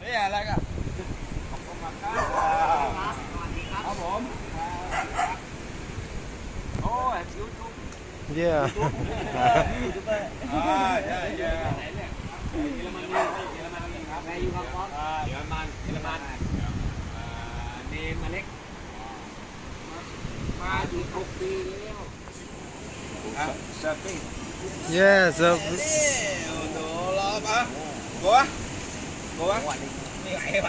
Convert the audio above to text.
นี่อะไรกันขอบคุณมากครับครับผมโอ้ยยูทูบ Yeah. ยูทูบเบอร์ใช่เยอะไหนเนี่ยเยอรมนีครับนายอยู่ครับบอสเยอรมันเนมอเล็กมาอยู่6 ปีแล้วเซิร์ฟฟิ้ง Yeah. So. โดรอปะกัวไม่ไหว